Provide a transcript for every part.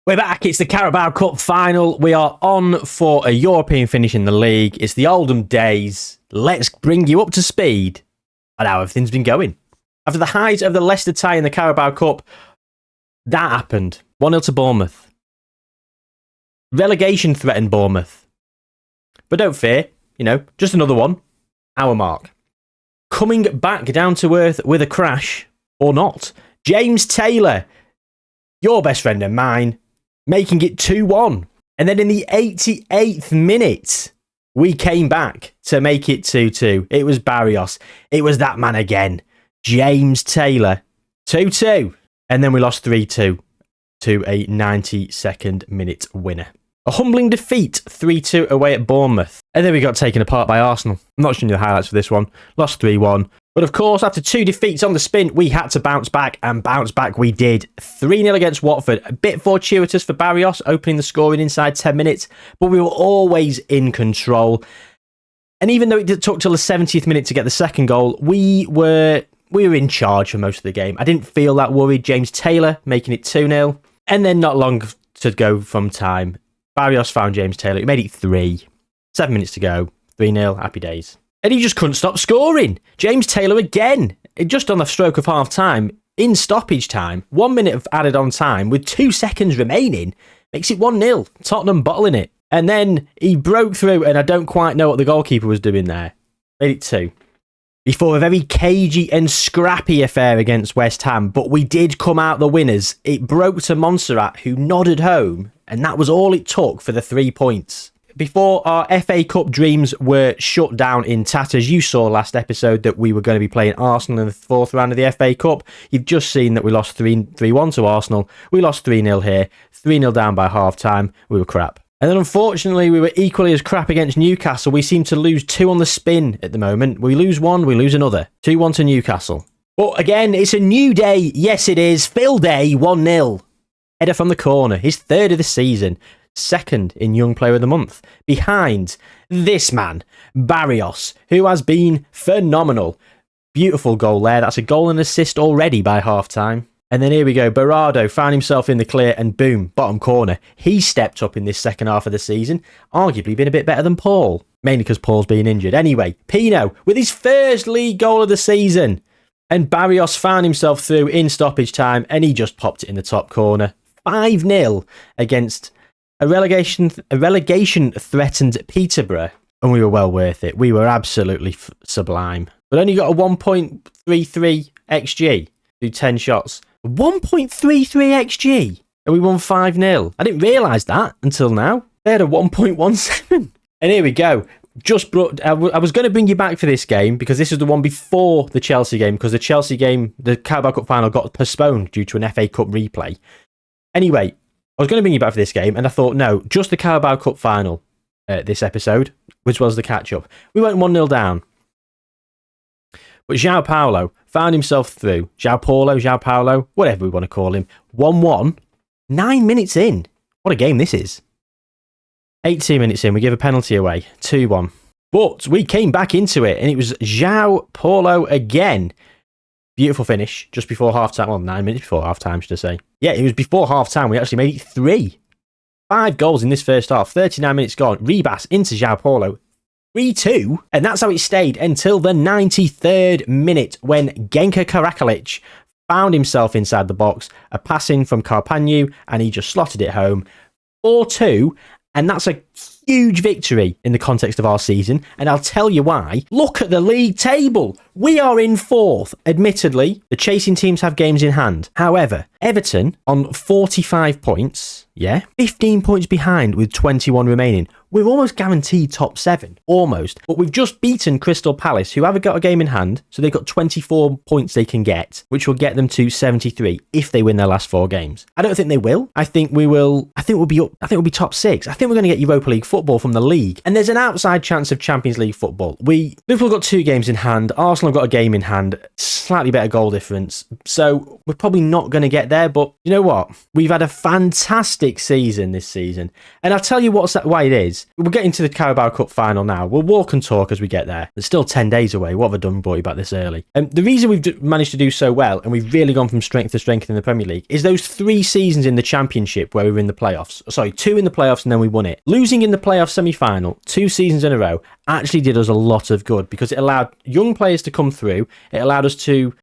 We're back. It's the Carabao Cup Final. We are on for a European finish in the league. It's the Oldham days. Let's bring you up to speed on how everything's been going. After the highs of the Leicester tie in the Carabao Cup, that happened. 1-0 to Bournemouth. Relegation threatened Bournemouth. But don't fear, just another one. Hour mark. Coming back down to earth with a crash, or not. James Taylor, your best friend and mine, making it 2-1. And then in the 88th minute, we came back to make it 2-2. It was Barrios. It was that man again. James Taylor. 2-2. And then we lost 3-2 to a 92nd minute winner. A humbling defeat, 3-2 away at Bournemouth. And then we got taken apart by Arsenal. I'm not showing you the highlights for this one. Lost 3-1. But of course, after 2 defeats on the spin, we had to bounce back, and bounce back we did. 3-0 against Watford. A bit fortuitous for Barrios, opening the scoring inside 10 minutes, but we were always in control. And even though it took till the 70th minute to get the second goal, we were in charge for most of the game. I didn't feel that worried. James Taylor making it 2-0. And then not long to go from time, Barrios found James Taylor. He made it 3. 7 minutes to go. 3-0. Happy days. And he just couldn't stop scoring. James Taylor again. Just on the stroke of half time. In stoppage time. 1 minute of added on time with 2 seconds remaining. Makes it 1-0. Tottenham bottling it. And then he broke through, and I don't quite know what the goalkeeper was doing there. Made it 2. Before a very cagey and scrappy affair against West Ham. But we did come out the winners. It broke to Montserrat, who nodded home. And that was all it took for the 3 points. Before our FA Cup dreams were shut down in tatters, you saw last episode that we were going to be playing Arsenal in the 4th round of the FA Cup. You've just seen that we lost 3-1 to Arsenal. We lost 3-0 here. 3-0 down by half-time. We were crap. And then unfortunately, we were equally as crap against Newcastle. We seem to lose 2 on the spin at the moment. We lose 1, we lose another. 2-1 to Newcastle. But again, it's a new day. Yes, it is. Phil Day, 1-0. Header from the corner, his 3rd of the season, 2nd in Young Player of the Month, behind this man, Barrios, who has been phenomenal. Beautiful goal there, that's a goal and assist already by half-time. And then here we go, Berardo found himself in the clear and boom, bottom corner. He stepped up in this second half of the season, arguably been a bit better than Paul, mainly because Paul's been injured. Anyway, Pino with his first league goal of the season. And Barrios found himself through in stoppage time and he just popped it in the top corner. 5-0 against a relegation threatened Peterborough, and we were well worth it. We were absolutely sublime. But only got a 1.33 XG through 10 shots. 1.33 XG, and we won 5-0. I didn't realise that until now. They had a 1.17. And here we go. I was going to bring you back for this game because this is the one before the Chelsea game, because the Chelsea game, the Carabao Cup Final, got postponed due to an FA Cup replay. Anyway, I was going to bring you back for this game, and I thought, no, just the Carabao Cup Final this episode, which was the catch-up. We went 1-0 down. But João Paulo found himself through. João Paulo, whatever we want to call him. 1-1, 9 minutes in. What a game this is. 18 minutes in, we give a penalty away. 2-1. But we came back into it, and it was João Paulo again. Beautiful finish just before half-time. Well, 9 minutes before half-time, should I say. Yeah, it was before half-time. We actually made it 3. 5 goals in this first half. 39 minutes gone. Ribas into João Paulo. 3-2. And that's how it stayed until the 93rd minute when Genka Karakalic found himself inside the box. A pass in from Carpagnu and he just slotted it home. 4-2. And that's a huge victory in the context of our season. And I'll tell you why. Look at the league table. We are in 4th. Admittedly, the chasing teams have games in hand. However, Everton on 45 points, 15 points behind with 21 remaining. We're almost guaranteed top 7. Almost. But we've just beaten Crystal Palace, who haven't got a game in hand. So they've got 24 points they can get, which will get them to 73 if they win their last 4 games. I don't think they will. I think we'll be top 6. I think we're going to get Europa League football. football from the league, and there's an outside chance of Champions League football. Liverpool got 2 games in hand, Arsenal got a game in hand, slightly better goal difference, so we're probably not going to get there, but you know what? We've had a fantastic season this season, and I'll tell you why it is. We're getting to the Carabao Cup final now. We'll walk and talk as we get there. It's still 10 days away. What have I done brought you back this early? And the reason we've managed to do so well, and we've really gone from strength to strength in the Premier League, is those 3 seasons in the Championship where we were in the playoffs. Sorry, 2 in the playoffs and then we won it. Losing in the playoff semi-final 2 seasons in a row actually did us a lot of good because it allowed young players to come through. It allowed us to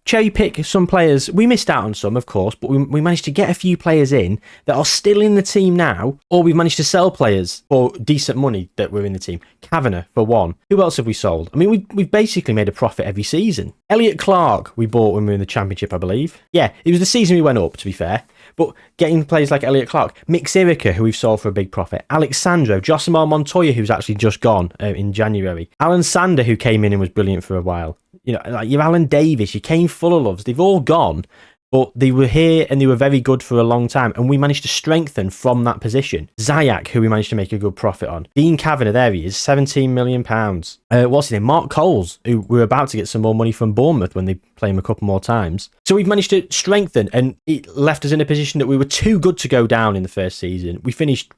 cherry pick some players. We missed out on some, of course, but we managed to get a few players in that are still in the team now, or we've managed to sell players for decent money that were in the team. Kavanagh, for one. Who else have we sold? I mean, we've basically made a profit every season. Elliot Clark we bought when we were in the Championship, I believe. Yeah, it was the season we went up, to be fair. But getting players like Elliot Clark, Mick Zirica, who we've sold for a big profit, Alexandro, Josimar Montoya, who's actually just gone in January, Alan Sander, who came in and was brilliant for a while. You know, like your Alan Davis, your Kane Fullerloves, they've all gone, but they were here and they were very good for a long time, and we managed to strengthen from that position. Zayak, who we managed to make a good profit on. Dean Kavanagh, there he is, £17 million. What's his name? Mark Coles, who we're about to get some more money from Bournemouth when they play him a couple more times. So we've managed to strengthen, and it left us in a position that we were too good to go down in the first season. We finished,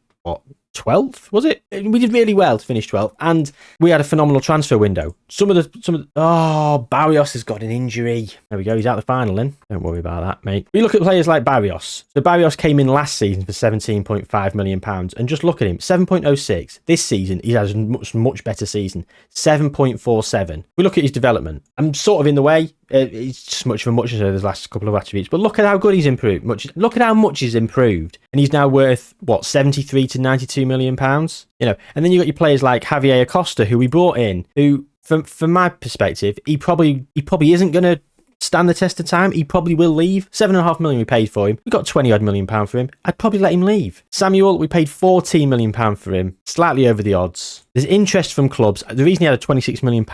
12th, was it? We did really well to finish 12th, and we had a phenomenal transfer window. Barrios has got an injury. There we go, he's out the final then. Don't worry about that, mate. We look at players like Barrios. So Barrios came in last season for £17.5 million, and just look at him, 7.06. This season, he has a much better season, 7.47. We look at his development. I'm sort of in the way. It's just much of a muchness over the last couple of attributes, but look at how good he's improved. Look at how much he's improved, and he's now worth 73 to 92 million pounds. You know, and then you got your players like Javier Acosta, who we brought in, who, from my perspective, he probably isn't going to stand the test of time. He probably will leave. £7.5 million we paid for him. We got £20 million for him. I'd probably let him leave. Samuel, we paid £14 million for him. Slightly over the odds. There's interest from clubs. The reason he had a £26 million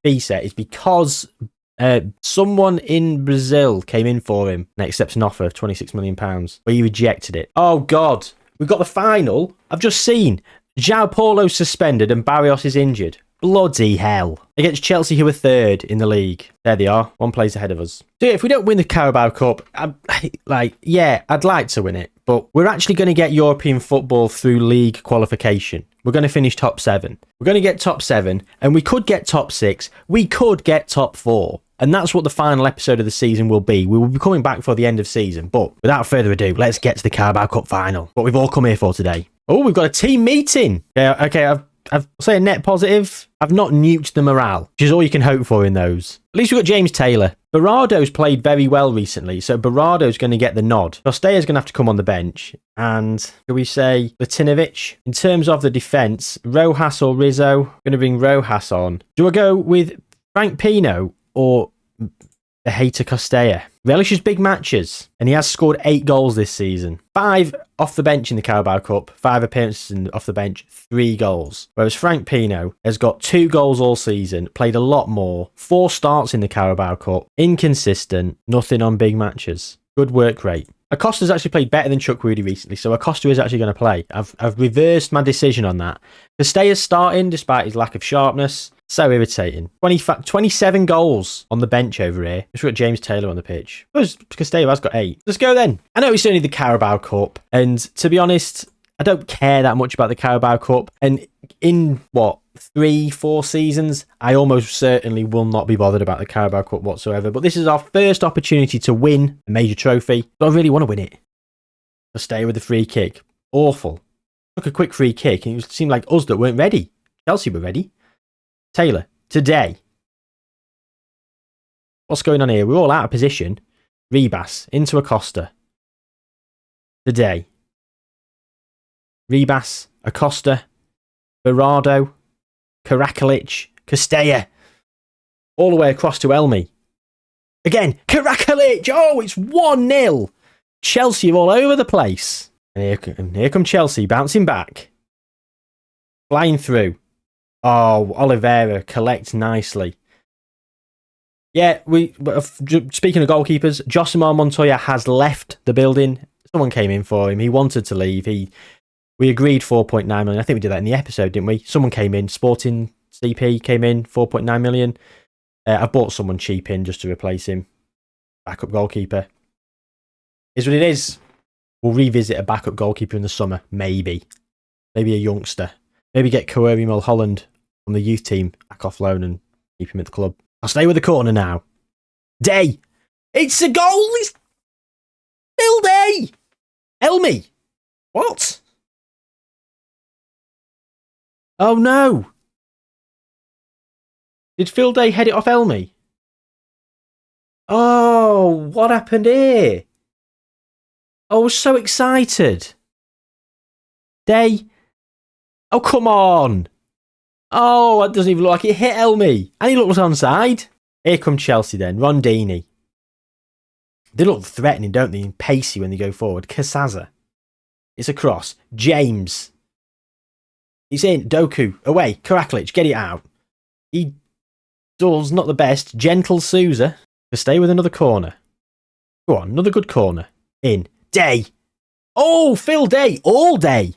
fee set is because someone in Brazil came in for him and accepts an offer of £26 million, but he rejected it. Oh, God. We've got the final. I've just seen João Paulo's suspended and Barrios is injured. Bloody hell. Against Chelsea, who are 3rd in the league. There they are. 1 place ahead of us. So yeah, if we don't win the Carabao Cup, I'd like to win it, but we're actually going to get European football through league qualification. We're going to finish top 7. We're going to get top 7, and we could get top 6. We could get top 4. And that's what the final episode of the season will be. We will be coming back for the end of season. But without further ado, let's get to the Carabao Cup final. What we've all come here for today. Oh, we've got a team meeting. Yeah, okay, I've say a net positive. I've not nuked the morale, which is all you can hope for in those. At least we've got James Taylor. Berardo's played very well recently, so Berardo's going to get the nod. Costella's going to have to come on the bench. And can we say Latinovic? In terms of the defence, Rojas or Rizzo? I'm going to bring Rojas on. Do I go with Frank Pino or the hater Costella? Relishes big matches, and he has scored 8 goals this season. 5 off the bench in the Carabao Cup, 5 appearances off the bench, 3 goals. Whereas Frank Pino has got 2 goals all season, played a lot more, 4 starts in the Carabao Cup, inconsistent, nothing on big matches. Good work rate. Acosta's actually played better than Chukwudi recently, so Acosta is actually going to play. I've reversed my decision on that. Costella's starting despite his lack of sharpness. So irritating. 27 goals on the bench over here. We've got James Taylor on the pitch. Costella has got 8. Let's go then. I know it's only the Carabao Cup, and to be honest, I don't care that much about the Carabao Cup. And in 3-4 seasons, I almost certainly will not be bothered about the Carabao Cup whatsoever. But this is our first opportunity to win a major trophy. But I really want to win it. Costella with the free kick. Awful. Took a quick free kick, and it seemed like us that weren't ready. Chelsea were ready. Taylor, today. What's going on here? We're all out of position. Ribas into Acosta. Today. Ribas, Acosta, Berardo, Karakalic, Costella. All the way across to Elmi. Again, Karakalic! Oh, it's 1-0. Chelsea are all over the place. And here come Chelsea, bouncing back. Flying through. Oh, Oliveira collects nicely. Yeah, speaking of goalkeepers, Josimar Montoya has left the building. Someone came in for him. He wanted to leave. He We agreed 4.9 million. I think we did that in the episode, didn't we? Someone came in. Sporting CP came in, 4.9 million. I bought someone cheap in just to replace him. Backup goalkeeper. Is what it is. We'll revisit a backup goalkeeper in the summer. Maybe. Maybe a youngster. Maybe get Kaweri Mulholland from the youth team back off loan and keep him at the club. I'll stay with the corner now. Day. It's a goal. It's Phil Day. Elmy. What? Oh no. Did Phil Day head it off Elmy? Oh, what happened here? I was so excited. Day. Oh, come on. Oh, that doesn't even look like it hit Elmy. And he looked onside. Here come Chelsea then. Rondini. They look threatening, don't they? And pacey when they go forward. Casaza. It's a cross. James. He's in. Doku. Away. Karaklic. Get it out. He does not the best. Gentle Souza. To stay with another corner. Go on. Another good corner. In. Day. Oh, Phil Day. All day.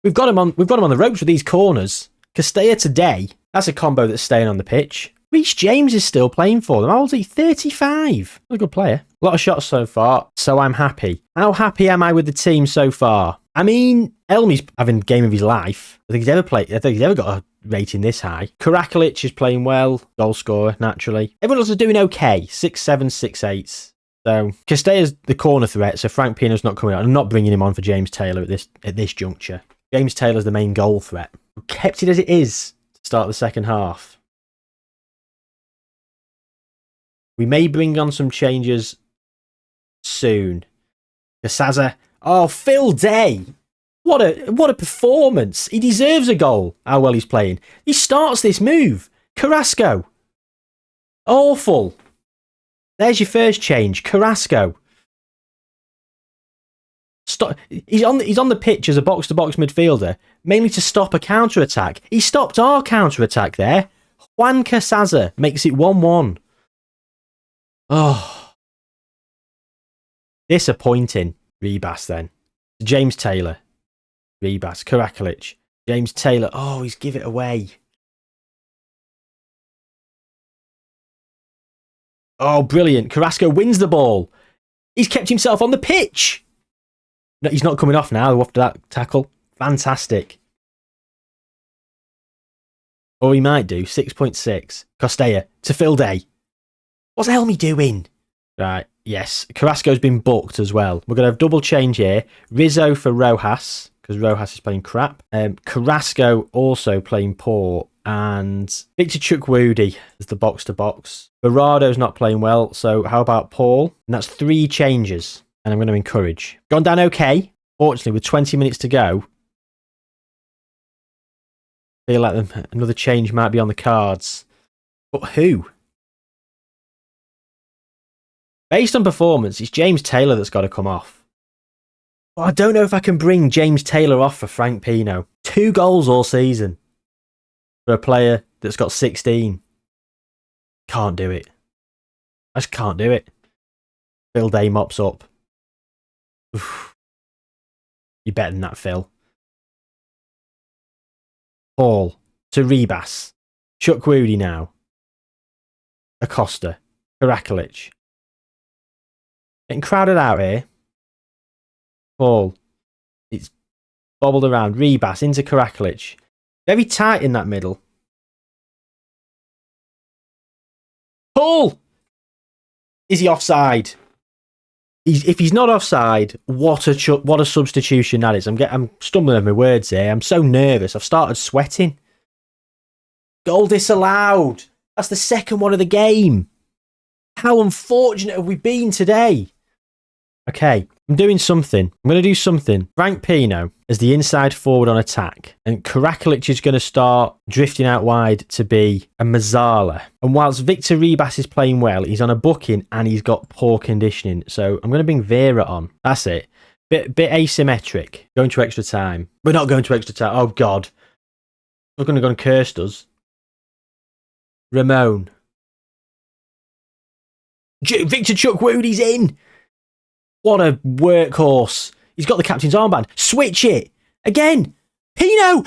We've got him on the ropes with these corners. Castella today. That's a combo that's staying on the pitch. Reece James is still playing for them. How old is he? 35. What a good player. A lot of shots so far, so I'm happy. How happy am I with the team so far? I mean, Elmy's having the game of his life. I think he's ever got a rating this high. Karaklic is playing well. Goal scorer, naturally. Everyone else is doing okay. 6'7", 6'8". So, Castella's the corner threat, so Frank Pino's not coming out. I'm not bringing him on for James Taylor at this juncture. James Taylor's the main goal threat. We kept it as it is to start the second half. We may bring on some changes soon. Casaza. Oh, Phil Day. What a performance. He deserves a goal, how well he's playing. He starts this move. Carrasco. Awful. There's your first change. Carrasco. Stop. He's on the pitch as a box-to-box midfielder, mainly to stop a counter-attack. He stopped our counter-attack there. Juan Casaza makes it 1-1. Oh. Disappointing. Rebas then. James Taylor. Rebas. Karaklic. James Taylor. Oh, he's give it away. Oh, brilliant. Carrasco wins the ball. He's kept himself on the pitch. No, he's not coming off now after that tackle. Fantastic. Or he might do. 6.6. Costella to Phil Day. What's Elmy doing? Right, yes. Carrasco's been booked as well. We're going to have double change here. Rizzo for Rojas, because Rojas is playing crap. Carrasco also playing poor. And Victor Chukwudi is the box-to-box. Barado's not playing well, so how about Paul? And that's 3 changes. And I'm going to encourage. Gone down okay. Fortunately, with 20 minutes to go, I feel like another change might be on the cards. But who? Based on performance, it's James Taylor that's got to come off. But I don't know if I can bring James Taylor off for Frank Pino. 2 goals all season for a player that's got 16. Can't do it. I just can't do it. Phil Day mops up. Oof. You're better than that, Phil. Paul to Rebas. Chukwudi now. Acosta. Karaklic. Getting crowded out here. Paul. It's bobbled around. Rebas into Karaklic. Very tight in that middle. Paul! Is he offside? If he's not offside, what a substitution that is. I'm stumbling over my words here. I'm so nervous. I've started sweating. Goal disallowed. That's the second one of the game. How unfortunate have we been today? Okay, I'm doing something. I'm going to do something. Frank Pino as the inside forward on attack. And Karaklic is going to start drifting out wide to be a Mazzala. And whilst Victor Rebas is playing well, he's on a booking and he's got poor conditioning. So I'm going to bring Vera on. That's it. Bit asymmetric. Going to extra time. We're not going to extra time. Oh, God. We're going to go and curse us. Ramon. Victor Chukwudi's in. What a workhorse. He's got the captain's armband. Switch it. Again. Pino.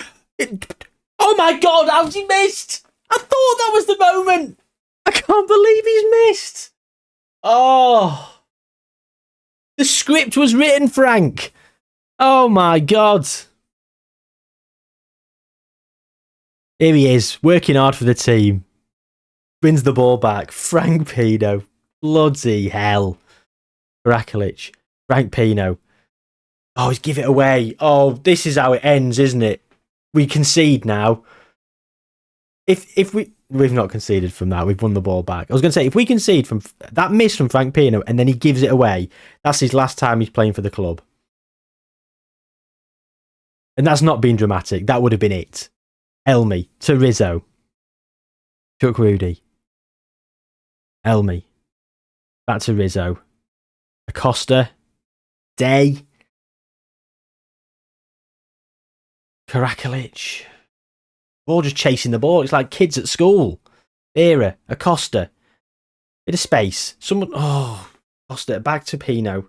Oh my God, how's he missed? I thought that was the moment. I can't believe he's missed. Oh. The script was written, Frank. Oh my God. Here he is, working hard for the team. Wins the ball back. Frank Pino. Bloody hell. Rakitic. Frank Pino. Oh, he's give it away. Oh, this is how it ends, isn't it? We concede now. If we've not conceded from that, we've won the ball back. I was going to say, if we concede from that miss from Frank Pino and then he gives it away, that's his last time he's playing for the club. And that's not being dramatic. That would have been it. Elmi to Rizzo. Chukwudi. Elmi. Back to Rizzo. Acosta. Day. Karakalic. We're all just chasing the ball. It's like kids at school. Era. Acosta. Bit of space. Someone. Oh. Acosta. Back to Pino.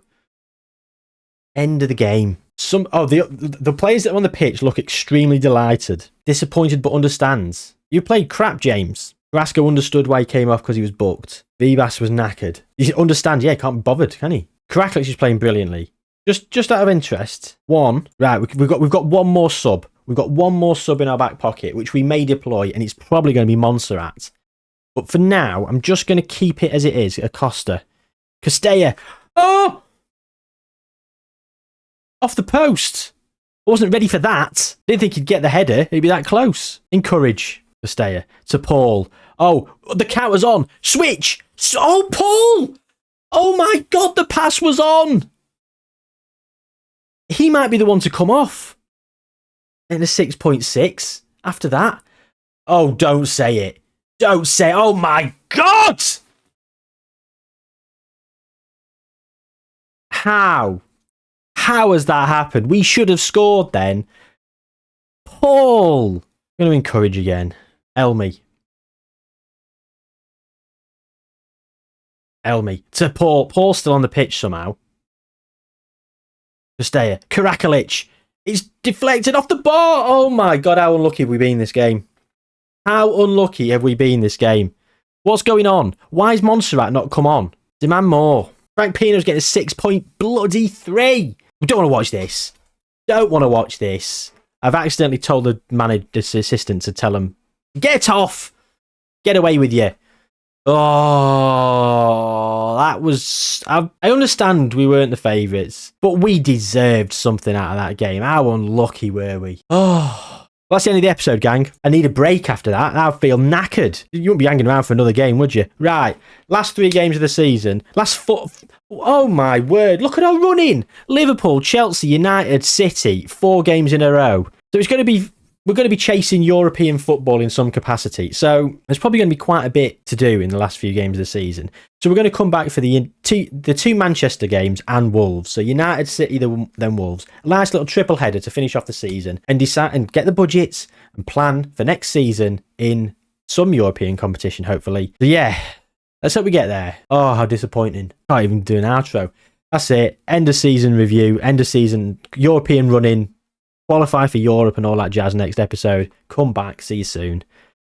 End of the game. The players that are on the pitch look extremely delighted. Disappointed but understands. You played crap, James. Carrasco understood why he came off because he was booked. Vivas was knackered. You understand, yeah, can't be bothered, can he? Karakalic is playing brilliantly. Just out of interest, right, we've got one more sub. We've got one more sub in our back pocket, which we may deploy, and it's probably going to be Montserrat. But for now, I'm just going to keep it as it is. Acosta. Castella. Oh! Off the post. I wasn't ready for that. Didn't think he'd get the header. He'd be that close. Encourage. Castella. To Paul. Oh, the counter's on. Switch. Oh, Paul! Oh my God, the pass was on. He might be the one to come off. In a 6.6 after that. Oh, don't say it. Don't say, oh my God! How? How has that happened? We should have scored then. Paul! I'm going to encourage again. Elmi. To Paul. Paul's still on the pitch somehow. Castella. Karakalic. It's deflected off the bar. Oh my God, how unlucky have we been this game? How unlucky have we been this game? What's going on? Why is Montserrat not come on? Demand more. Frank Pino's getting a 6.3. We don't want to watch this. Don't want to watch this. I've accidentally told the manager's assistant to tell him, get off. Get away with you. Oh, that was... I understand we weren't the favourites, but we deserved something out of that game. How unlucky were we? Oh, well, that's the end of the episode, gang. I need a break after that. I feel knackered. You wouldn't be hanging around for another game, would you? Right, last 3 games of the season. Oh my word, look at our running. Liverpool, Chelsea, United, City, 4 games in a row. So we're going to be chasing European football in some capacity. So there's probably going to be quite a bit to do in the last few games of the season. So we're going to come back for the two Manchester games and Wolves. So United, City, then Wolves. A nice little triple header to finish off the season and decide and get the budgets and plan for next season in some European competition, hopefully. So yeah, let's hope we get there. Oh, how disappointing. Can't even do an outro. That's it. End of season review, end of season European running. Qualify for Europe and all that jazz next episode. Come back. See you soon.